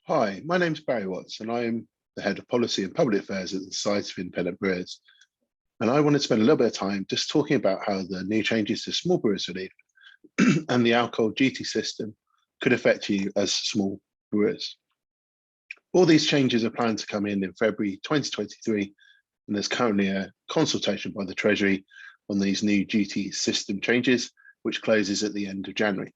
Hi, my name's Barry Watts, and I am the Head of Policy and Public Affairs at the Society of Independent Brewers. And I wanted to spend a little bit of time just talking about how the new changes to Small Breweries Relief and the alcohol duty system could affect you as small brewers. All these changes are planned to come in February 2023, and there's currently a consultation by the Treasury on these new duty system changes, which closes at the end of January.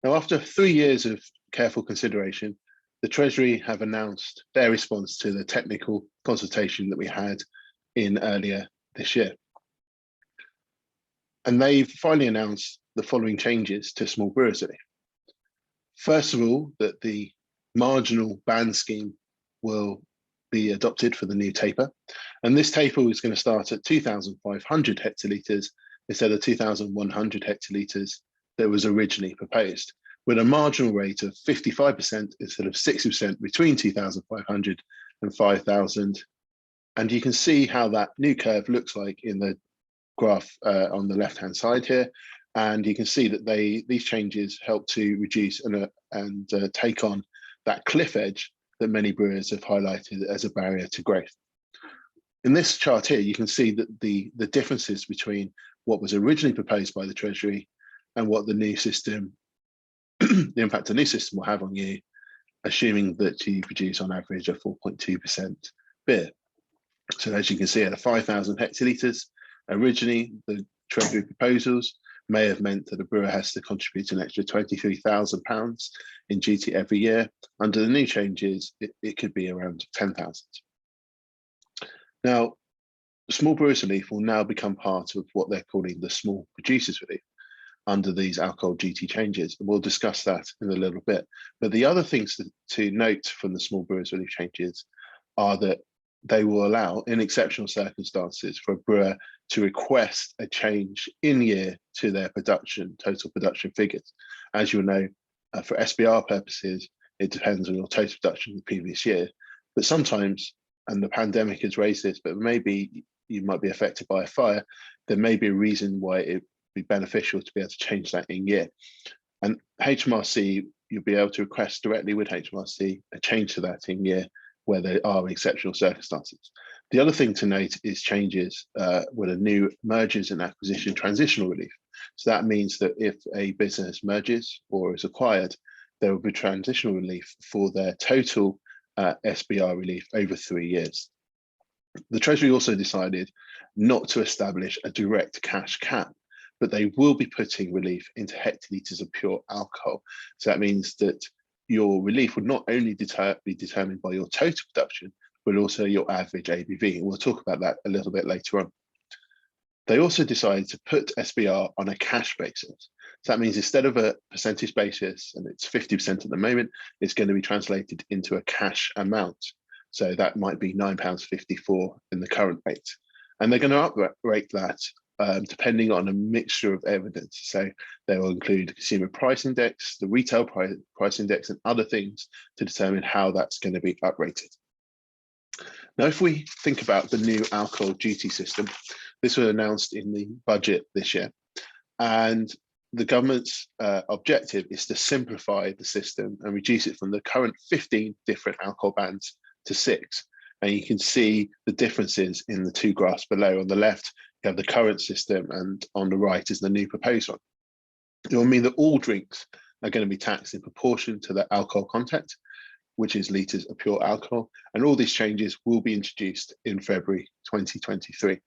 Now, after 3 years of careful consideration, the Treasury have announced their response to the technical consultation that we had in earlier this year. And they've finally announced the following changes to Small Breweries Relief. First of all, that the marginal ban scheme will be adopted for the new taper. And this taper is going to start at 2,500 hectolitres instead of 2,100 hectolitres that was originally proposed, with a marginal rate of 55% instead of 60% between 2,500 and 5,000. And you can see how that new curve looks like in the graph on the left-hand side here. And you can see that these changes help to reduce and take on that cliff edge that many brewers have highlighted as a barrier to growth. In this chart here, you can see that the differences between what was originally proposed by the Treasury and what the new system, the impact the new system will have on you, assuming that you produce on average a 4.2% beer. So as you can see, at 5,000 hectolitres, originally the Treasury proposals may have meant that a brewer has to contribute an extra £23,000 in duty every year. Under the new changes, it could be around 10,000. Now, Small Breweries Relief will now become part of what they're calling the Small Producers Relief under these alcohol duty changes. And we'll discuss that in a little bit. But the other things to note from the Small Breweries Relief changes are that they will allow, in exceptional circumstances, for a brewer to request a change in year to their total production figures. As you'll know, for SBR purposes, it depends on your total production the previous year. But sometimes, and the pandemic has raised this, but maybe you might be affected by a fire, there may be a reason why it would be beneficial to be able to change that in year. And HMRC, you'll be able to request directly with HMRC a change to that in year where there are exceptional circumstances. The other thing to note is changes with a new mergers and acquisition transitional relief. So that means that if a business merges or is acquired, there will be transitional relief for their total SBR relief over 3 years. The Treasury also decided not to establish a direct cash cap, but they will be putting relief into hectolitres of pure alcohol. So that means that your relief would not only be determined by your total production, but also your average ABV. And we'll talk about that a little bit later on. They also decided to put SBR on a cash basis. So that means instead of a percentage basis, and it's 50% at the moment, it's going to be translated into a cash amount. So that might be £9.54 in the current rate. And they're going to uprate that depending on a mixture of evidence. So they will include the consumer price index, the retail price index, and other things to determine how that's going to be uprated. Now, if we think about the new alcohol duty system, this was announced in the budget this year. And the government's objective is to simplify the system and reduce it from the current 15 different alcohol bans to 6. And you can see the differences in the two graphs below. On the left, you have the current system, and on the right is the new proposed one. It will mean that all drinks are going to be taxed in proportion to their alcohol content, which is litres of pure alcohol. And all these changes will be introduced in February 2023.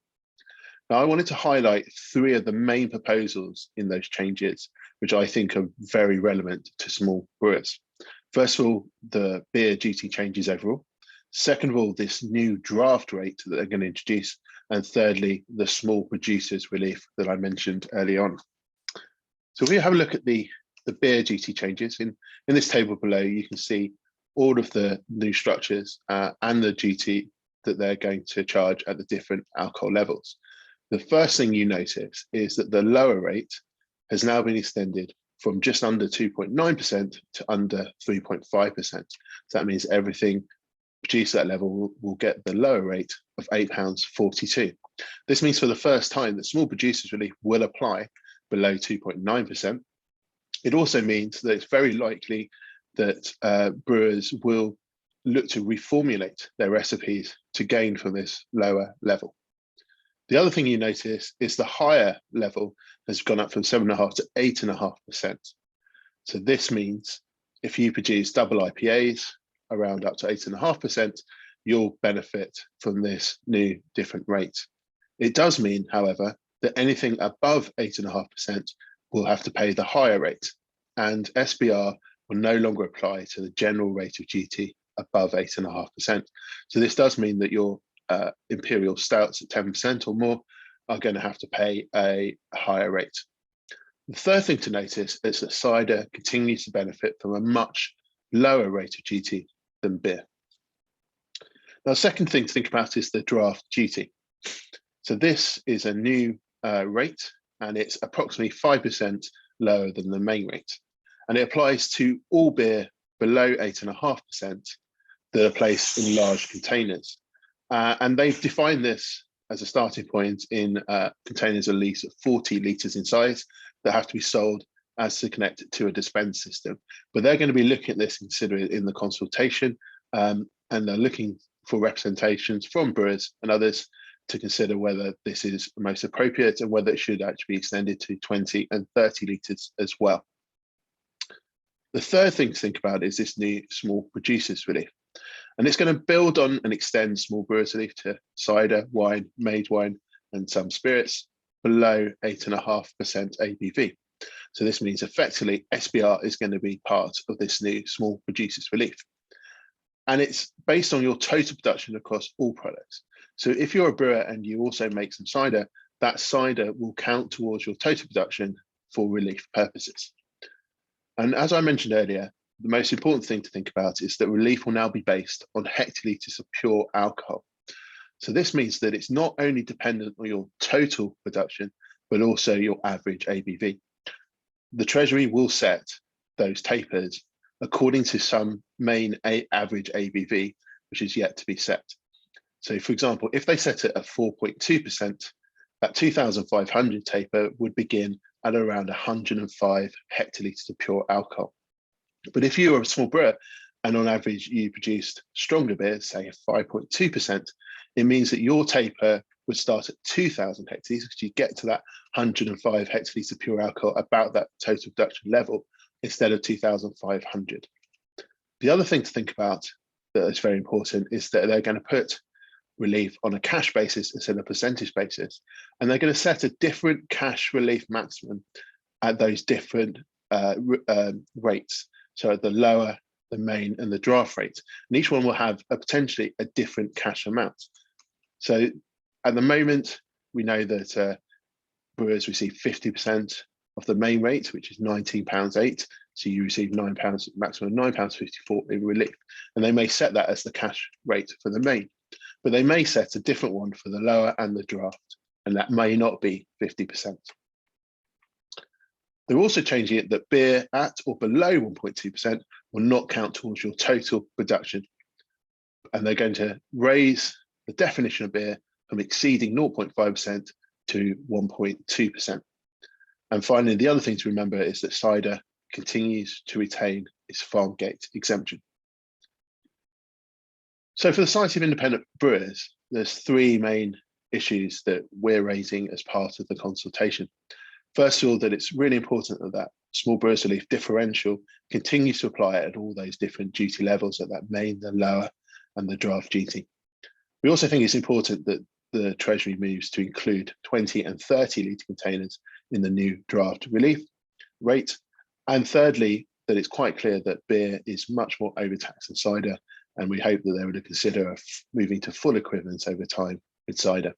Now, I wanted to highlight 3 of the main proposals in those changes, which I think are very relevant to small brewers. First of all, the beer duty changes overall. Second of all, this new draft rate that they're going to introduce. And thirdly, the small producers relief that I mentioned early on. So if we have a look at the beer duty changes, in this table below, you can see all of the new structures and the duty that they're going to charge at the different alcohol levels. The first thing you notice is that the lower rate has now been extended from just under 2.9% to under 3.5%. So that means everything produced at that level will get the lower rate of £8.42. This means for the first time that small producers relief will apply below 2.9%. It also means that it's very likely that brewers will look to reformulate their recipes to gain from this lower level. The other thing you notice is the higher level has gone up from 7.5% to 8.5%. So this means if you produce double IPAs around up to 8.5%, you'll benefit from this new different rate. It does mean, however, that anything above 8.5% will have to pay the higher rate, and SBR will no longer apply to the general rate of GT above 8.5%. So this does mean that your imperial stouts at 10% or more are going to have to pay a higher rate. The third thing to notice is that cider continues to benefit from a much lower rate of GT than beer. Now, the second thing to think about is the draft GT. So this is a new rate, and it's approximately 5% lower than the main rate. And it applies to all beer below 8.5% that are placed in large containers. And they've defined this as a starting point in containers at least 40 litres in size that have to be sold as to connect it to a dispense system. But they're going to be looking at this and consider it in the consultation, and they're looking for representations from brewers and others to consider whether this is most appropriate and whether it should actually be extended to 20 and 30 litres as well. The third thing to think about is this new small producers relief. And it's going to build on and extend Small Breweries Relief to cider, wine, made wine, and some spirits below 8.5% ABV. So this means effectively SBR is going to be part of this new Small Producers Relief. And it's based on your total production across all products. So if you're a brewer and you also make some cider, that cider will count towards your total production for relief purposes. And as I mentioned earlier, the most important thing to think about is that relief will now be based on hectolitres of pure alcohol. So this means that it's not only dependent on your total production, but also your average ABV. The Treasury will set those tapers according to some main average ABV, which is yet to be set. So for example, if they set it at 4.2%, that 2,500 taper would begin at around 105 hectolitres of pure alcohol. But if you are a small brewer and on average you produced stronger beers, say 5.2%, it means that your taper would start at 2,000 hectolitres because you get to that 105 hectolitres of pure alcohol about that total production level instead of 2,500. The other thing to think about that is very important is that they're going to put relief on a cash basis instead of a percentage basis, and they're going to set a different cash relief maximum at those different rates. So at the lower, the main, and the draft rates, and each one will have potentially a different cash amount. So at the moment, we know that brewers receive 50% of the main rate, which is £19.8. So you receive £9, maximum £9.54 in relief, and they may set that as the cash rate for the main, but they may set a different one for the lower and the draft, and that may not be 50%. They're also changing it that beer at or below 1.2% will not count towards your total production. And they're going to raise the definition of beer from exceeding 0.5% to 1.2%. And finally, the other thing to remember is that cider continues to retain its farm gate exemption. So for the Society of Independent Brewers, there's three main issues that we're raising as part of the consultation. First of all, that it's really important that Small Breweries Relief differential continues to apply at all those different duty levels at that main, the lower, and the draft GT. We also think it's important that the Treasury moves to include 20 and 30 litre containers in the new draft relief rate. And thirdly, that it's quite clear that beer is much more overtaxed than cider, and we hope that they would consider moving to full equivalence over time with cider.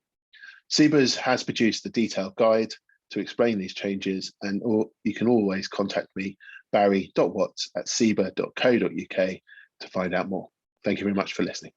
SIBA'S has produced a detailed guide to explain these changes, and you can always contact me, barry.watts@siba.co.uk, to find out more. Thank you very much for listening.